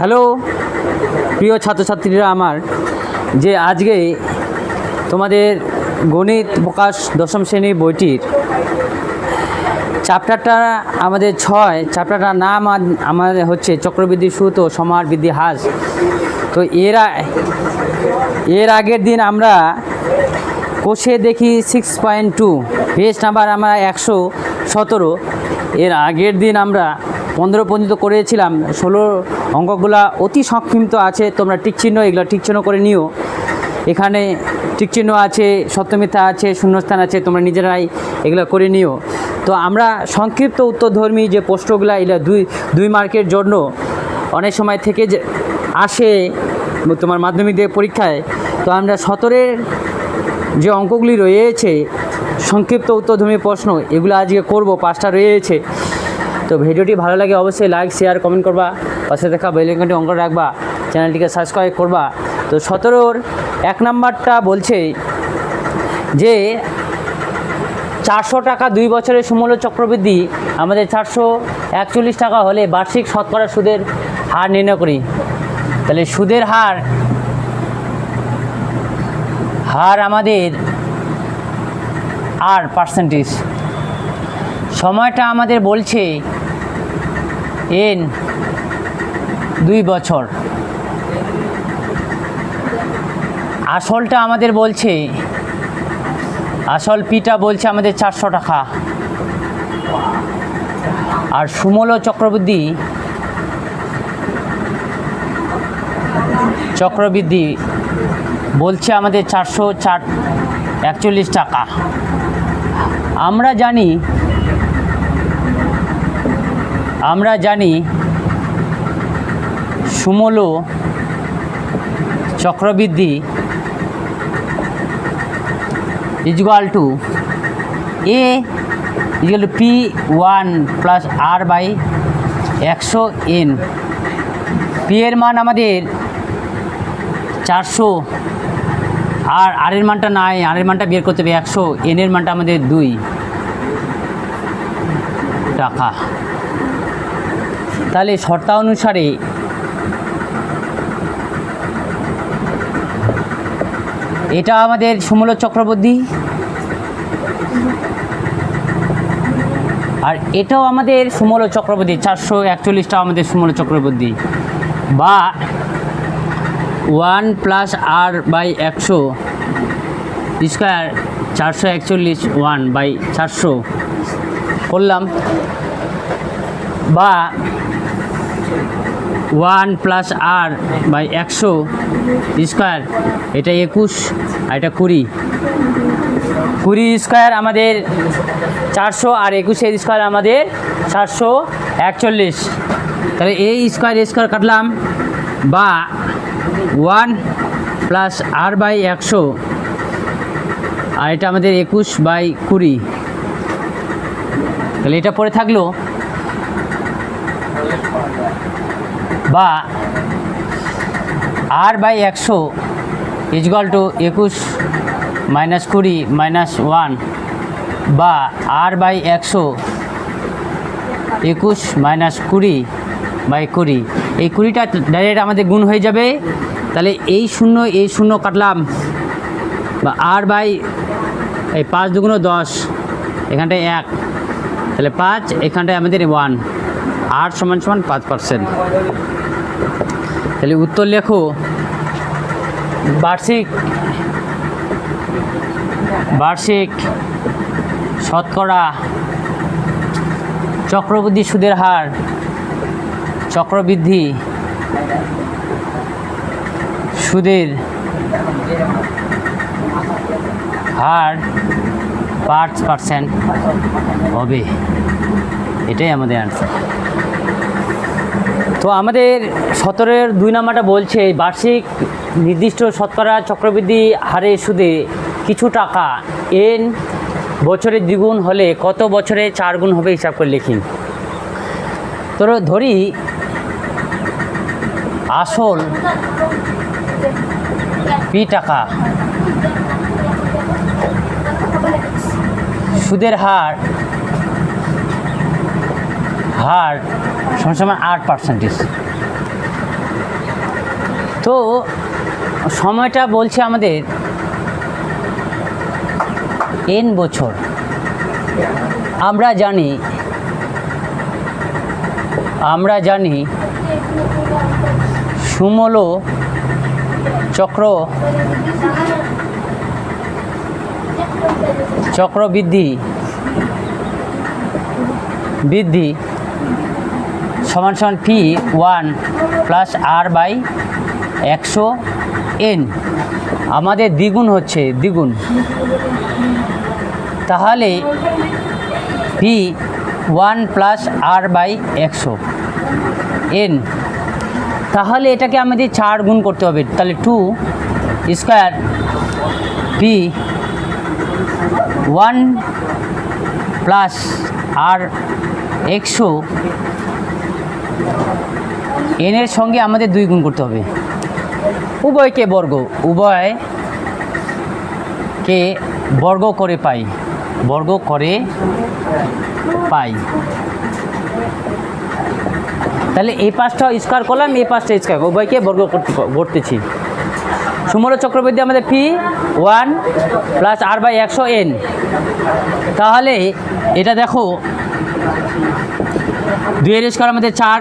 Hello প্রিয় ছাত্রছাত্রীরা আমার, যে আজকে তোমাদের গণিত প্রকাশ দশম শ্রেণী বইটির চ্যাপ্টারটা আমাদের 6, চ্যাপ্টারটার নাম আমাদের হচ্ছে চক্রবৃদ্ধি সুদ ও সমাহার বৃদ্ধি হ্রাস। তো এর আগের দিন আমরা কোষে দেখি 6.2 পেজ নাম্বার আমরা 117। এর আগের দিন আমরা 15 পর্যন্ত করেছিলাম। 16 অঙ্কগুলা অতি সংক্ষিপ্ত আছে, তোমরা টিকচিহ্ন এগুলো টিকচিহ্ন করে নিও। এখানে টিকচিহ্ন আছে, সত্য মিথ্যা আছে, শূন্যস্থান আছে, তোমরা নিজেরাই এগুলো করে নিও। তো আমরা সংক্ষিপ্ত উত্তরধর্মী যে প্রশ্নগুলো এগুলো দুই মার্কের জন্য অনেক সময় থেকে যে আসে তোমার মাধ্যমিক পরীক্ষায়। তো আমরা 17-এর যে অঙ্কগুলি রয়েছে সংক্ষিপ্ত উত্তরধর্মী প্রশ্ন, এগুলো আজকে করব, 5টা রয়েছে। তো ভিডিওটি ভালো লাগে অবশ্যই লাইক শেয়ার কমেন্ট করবা, পাশে দেখা বেল আইকনটি অন করে রাখবা, চ্যানেলটিকে সাবস্ক্রাইব করবা। তো 17-র 1 নাম্বারটা বলছে যে 400 টাকা 2 বছরের সমূল্য চক্রবৃদ্ধি আমাদের 441 টাকা হলে বার্ষিক শতকরা সুদের হার নির্ণয় করি। তাহলে সুদের হার আমাদের আর পার্সেন্টেজ, সময়টা আমাদের বলছে N 2 বছর, আসলটা আমাদের বলছে, আসল পিটা বলছে আমাদের 400 টাকা, আর সমূল্য চক্রবৃদ্ধি বলছে আমাদের 441 টাকা। আমরা জানি সমূল্য চক্রবৃদ্ধি equal to A equal to P1 plus R by 100N। P এর মান আমাদের 400, আর R এর মানটা নাই, R এর মানটা বের করতে হবে 100, N এর মানটা আমাদের 2 টাকা। তাহলে শর্তানুসারে এটা আমাদের সমূল্য চক্রবৃদ্ধি, আর এটাও আমাদের সমূল্য চক্রবৃদ্ধি, 441টা আমাদের সমূল্য চক্রবৃদ্ধি, বা 1 plus R by 100 square 441 1 by 400 করলাম, বা 1 প্লাস R বাই 100 স্কোয়ার, এটা 21 আর এটা 20 স্কোয়ার আমাদের 400, আর 21 স্কোয়ার আমাদের 441। তাহলে এই স্কোয়ার কাটলাম, বা 1 প্লাস R বাই 100, আর এটা আমাদের 21 বাই 20। তাহলে এটা পরে থাকলো, বা R by 100 equal to 21 minus 20 minus 1, বা R বাই 100 21 মাইনাস 20 বাই 20। এই 20টা ডাইরেক্ট আমাদের গুণ হয়ে যাবে। তাহলে এই শূন্য কাটলাম, বা R বাই 5 দুগুণ 10, এখানটায় 1, তাহলে 5, এখানটায় আমাদের 1, R সমান 5%। তাহলে উত্তর লেখো, বার্ষিক শতকরা চক্রবৃদ্ধি সুদের হার, চক্রবৃদ্ধি সুদের হার 5% হবে। এটাই আমাদের অ্যান্সার। তো আমাদের 17-এর 2 নাম্বারটা বলছে বার্ষিক নির্দিষ্ট শতকরা চক্রবৃদ্ধি হারে সুদে কিছু টাকা N বছরে দ্বিগুণ হলে কত বছরে 4 গুণ হবে, হিসাব করে লিখি। তো ধরি আসল P টাকা, সুদের হার সমান 8%। তো সময়টা বলছে আমাদের n বছর। আমরা জানি সুমূল চক্রবৃদ্ধি সমান সমান P1 প্লাস R/100n। আমাদের দ্বিগুণ হচ্ছে, তাহলে P1 প্লাস R/100n, তাহলে এটাকে আমাদের 4 গুণ করতে হবে। তাহলে 2 square P1 plus R100 n এর সঙ্গে আমাদের 2 গুণ করতে হবে। উভয়কে বর্গ করে পাই, তাহলে এই পাশটা স্কোয়ার করলাম, এই পাশটা স্কোয়ার, উভয়কে বর্গ করতেছি। সুমূল চক্রবৃদ্ধি আমাদের P1 প্লাস R/100n। তাহলে এটা দেখো 2 এর স্কোয়ার আমাদের 4,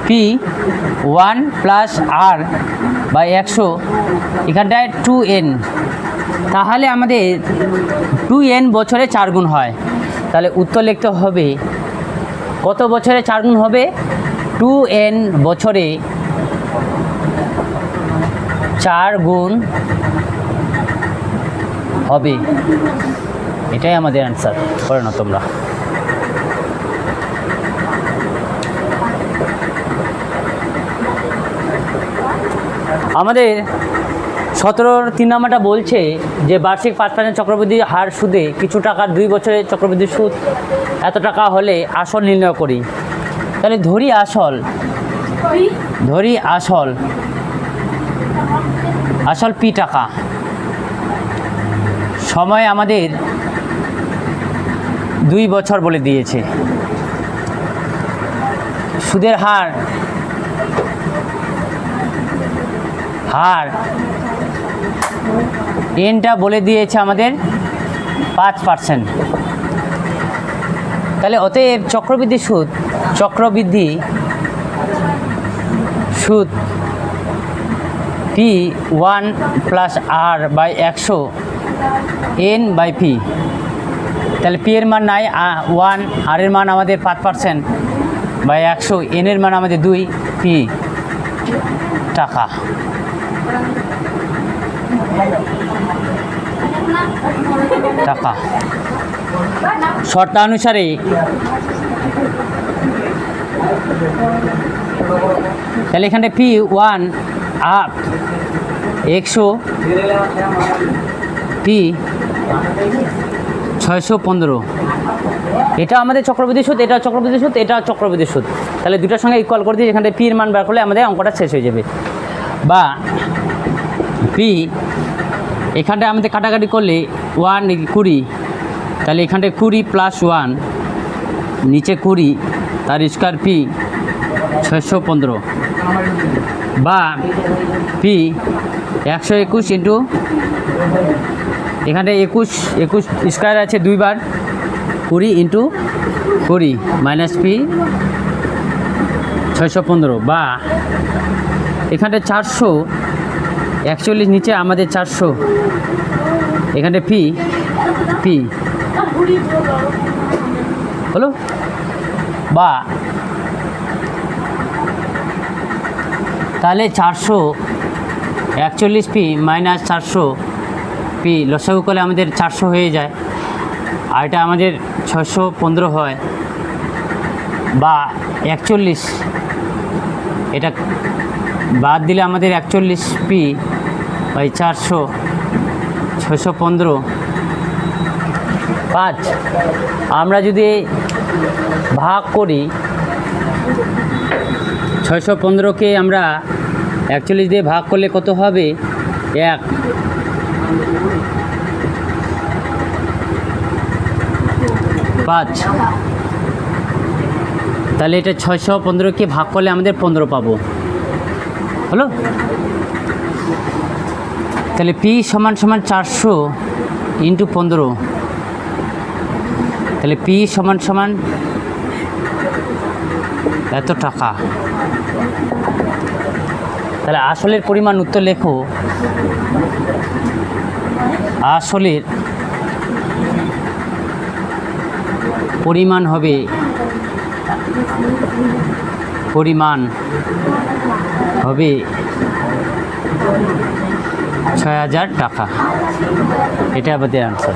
P1 প্লাস R/100, এখানটায় 2n, তাহলে আমাদের 2n বছরে 4 গুণ হয়। তাহলে উত্তর লিখতে হবে কত বছরে 4 গুণ হবে? 2n বছরে 4 গুণ হবে, এটাই আমাদের অ্যান্সার। করে না তোমরা? আমাদের 17-র 3 নম্বরটা বলছে যে বার্ষিক 5% চক্রবৃদ্ধি হার সুদে কিছু টাকার 2 বছরের চক্রবৃদ্ধি সুদ এত টাকা হলে আসল নির্ণয় করি। তাহলে ধরি আসল P টাকা, সময় আমাদের 2 বছর বলে দিয়েছে, সুদের হার nটা বলে দিয়েছে আমাদের 5%। তাহলে অতএব চক্রবৃদ্ধি সুদ P1 প্লাস R/100n/P। তাহলে P এর মান নাই 1, R এর মান আমাদের 5%/100, n এর মান আমাদের 2, P টাকা। শর্তানুসারে তাহলে এখানে P1 100, P 615, এটা আমাদের চক্রবৃদ্ধি সুদ, এটা চক্রবৃদ্ধি সুদ। তাহলে দুটোর সঙ্গে ইকুয়াল করে দিয়ে এখানে P এর মান বার করলে আমাদের অঙ্কটা শেষ হয়ে যাবে। বা P এখানটায় আমাদের কাটাকাটি করলে 1 20, তাহলে এখানটায় 20 প্লাস 1 নিচে 20 তার স্কোয়ার P 615, বা P 121 ইন্টু এখানটায় 21 স্কোয়ার আছে 2 বার, 20 ইন্টু 20 মাইনাস P 615, বা এখানটায় 441 নিচে আমাদের 400, এখানে P হলো, বা তাহলে 441P মাইনাস 400P লসাগু করলে আমাদের 400 হয়ে যায়, আর এটা আমাদের 615 হয়, বা 41 এটা বাদ দিলে আমাদের 41P/400 615 5। আমরা যদি ভাগ করি 615কে আমরা 41 দিয়ে ভাগ করলে কত হবে? 1। তাহলে এটা 615কে ভাগ করলে আমাদের 15 পাবো। হলো। তাহলে পি সমান সমান 400 ইন্টু 15, তাহলে পি সমান সমান এত টাকা। তাহলে আসলের পরিমাণ উত্তর লেখো, আসলের পরিমাণ হবে 6000 টাকা। এটা আমাদের আনসার।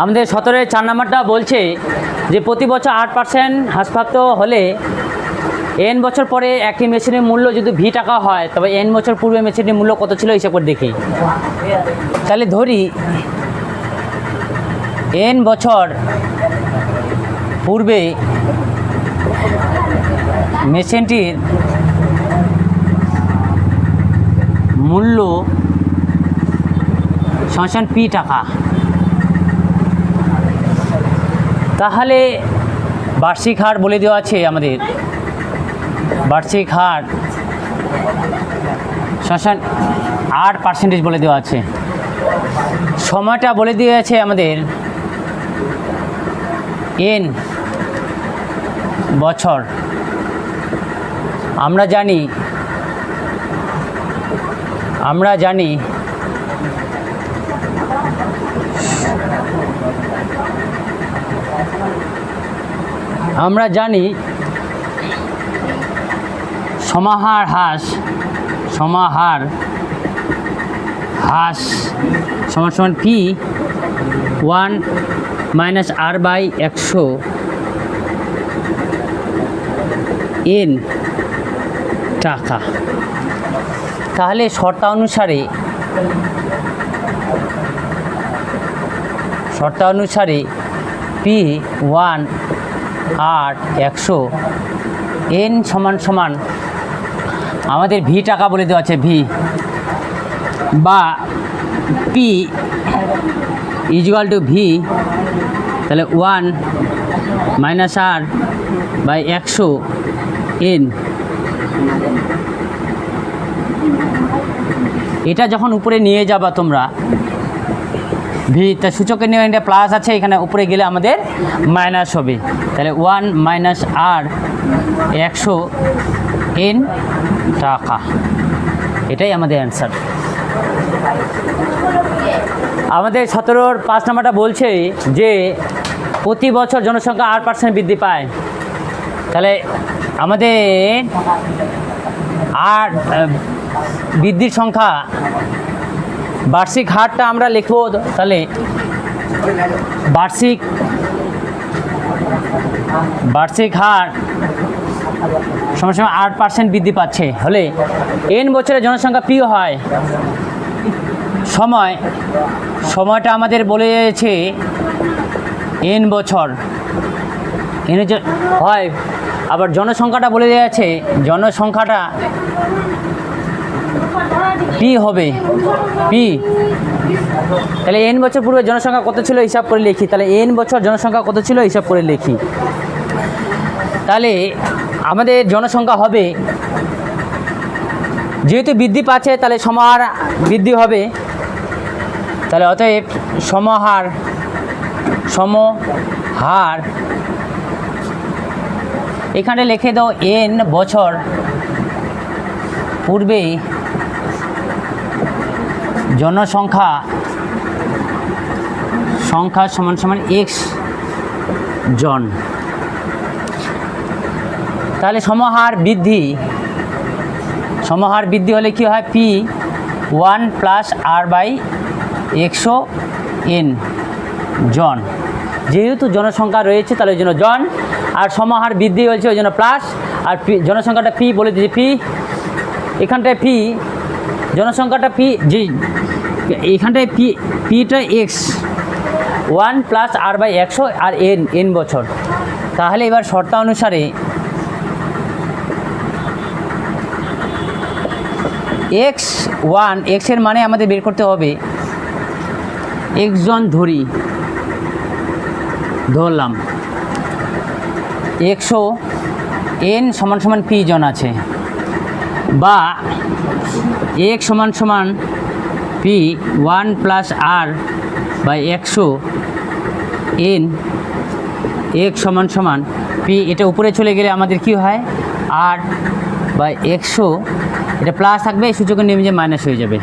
আমাদের 17-এর 4 নম্বরটা বলছে যে প্রতি বছর 8% হ্রাসপ্রাপ্ত হলে n বছর পরে একই মেশিনের মূল্য যদি ভি টাকা হয়, তবে n বছর পূর্বে মেশিনের মূল্য কত ছিল হিসাব করে দেখি। তাহলে ধরি n বছর পূর্বে মেশিনটির মূল্য সমান পি টাকা। তাহলে বার্ষিক হার বলে দেওয়া আছে আমাদের, বার্ষিক হার সমান 8% বলে দেওয়া আছে। সময়টা বলে দেওয়া আছে আমাদের n বছর। আমরা জানি সমাহার হ্রাস সমান সমান P 1 minus R by 100 n টাকা। তাহলে শর্তানুসারে পি 1 আর 100 n সমান সমান আমাদের ভি টাকা বলে দেওয়া আছে, ভি বা পি ইজুয়াল টু ভি। তাহলে 1 মাইনাস আর বাই 100 n। এটা যখন উপরে নিয়ে যাবা তোমরা ভি, তা সূচকের নিয়ে এটা প্লাস আছে, এখানে উপরে গেলে আমাদের মাইনাস হবে। তাহলে 1 মাইনাস আর 100 n টাকা। এটাই আমাদের অ্যান্সার। আমাদের 17-র 5 নম্বরটা বলছে যে প্রতি বছর জনসংখ্যা 8% বৃদ্ধি পায়। তাহলে আমাদের আর বৃদ্ধির সংখ্যা বার্ষিক হারটা আমরা লিখব। তাহলে বার্ষিক হার সমান সমান 8% বৃদ্ধি পাচ্ছে হলে n বছরের জনসংখ্যা পি হয়। সময়টা আমাদের বলেছে n বছর, n হয়। আবার জনসংখ্যাটা বলে দিয়েছে, জনসংখ্যাটা পি হবে, পি। তাহলে n বছর পূর্বে জনসংখ্যা কত ছিল হিসাব করে লিখি। তাহলে n বছর জনসংখ্যা কত ছিল হিসাব করে লিখি। তাহলে আমাদের জনসংখ্যা হবে, যেহেতু বৃদ্ধি পাচ্ছে তাহলে সমাহার বৃদ্ধি হবে। তাহলে অতএব সমহার এখানে লিখে দাও n বছর পূর্বে জনসংখ্যা সমান সমান x জন। তাহলে সমহার বৃদ্ধি হলে কি হয়, P 1 plus R by 100 n জন। যেহেতু জনসংখ্যা রয়েছে তাহলে ওই জন্য জন, আর সমাহার বৃদ্ধি হয়েছে ওই জন্য প্লাস, আর জনসংখ্যাটা পি বলে দিয়েছি পি। এখানটায় পি জনসংখ্যাটা পি, যে এখানটায় পিটা এক্স 1 প্লাস আর বাই 100 আর n বছর। তাহলে এবার শর্তানুসারে x1 এর মানে আমাদের বের করতে হবে, x জন ধরলাম 100 এন সমান সমান পি জন আছে, বা এক সমান সমান P 1 plus R by 100 n এক সমান সমান পি, এটা উপরে চলে গেলে আমাদের কি হয় আর বাই 100, এটা প্লাস থাকবে, এই সূচকে নেমে যে মাইনাস হয়ে যাবে,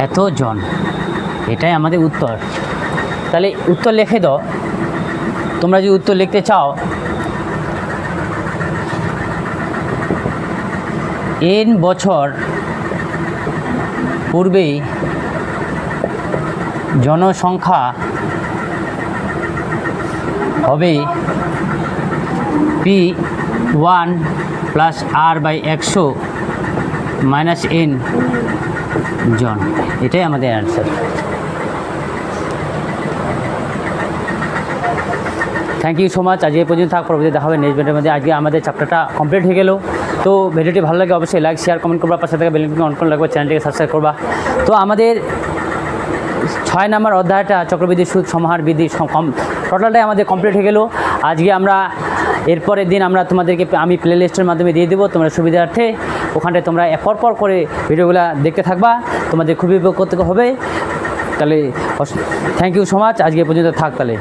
এত জন। এটাই আমাদের উত্তর। তাহলে উত্তর লিখে দাও, তোমরা যদি উত্তর লিখতে চাও, এন বছর পূর্বেই জনসংখ্যা হবে P 1 plus R by 100 minus N জন। এটাই আমাদের answer. Thank you so much. আজ এই পর্যন্ত থাক, পরবর্তী দেখা হবে নেক্সট ভিডিওর মধ্যে। আজকে আমাদের চ্যাপ্টারটা কমপ্লিট হয়ে গেল। তো ভিডিওটি ভালো লাগে অবশ্যই লাইক শেয়ার কমেন্ট করবা, পাশে থেকে বেল আইকন অন করে রাখবা, চ্যানেলটিকে সাবস্ক্রাইব করবা। তো আমাদের 6 নম্বর অধ্যায়টা চক্রবৃদ্ধি সুদ সমাহার বৃদ্ধি টোটালটাই আমাদের কমপ্লিট হয়ে গেল। আজকে আমরা এরপরের দিন আমরা তোমাদেরকে আমি প্লে লিস্টের মাধ্যমে দিয়ে দেবো, তোমরা সুবিধার্থে ওখানটায় তোমরা পরপর করে ভিডিওগুলো দেখতে থাকবা, তোমাদের খুবই উপকৃত হবে। তাহলে থ্যাংক ইউ সো মাচ। আজকে পর্যন্ত থাক তাহলে।